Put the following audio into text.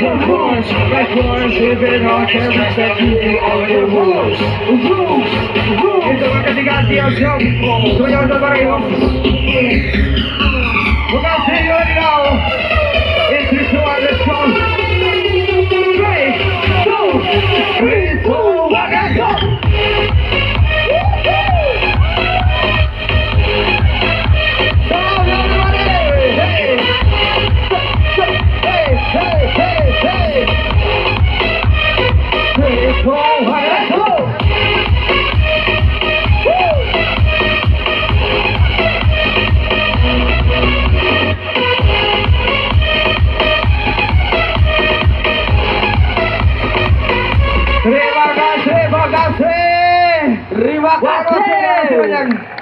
of course, living on campus that keep all the rules. Ito ang katiganti ang siyang sumayaw na pareho. Mukhang sa'yo ikaw. It's just one let's go. 3, 2, 1, let's go! Terima kasih. Terima kasih. Terima kasih.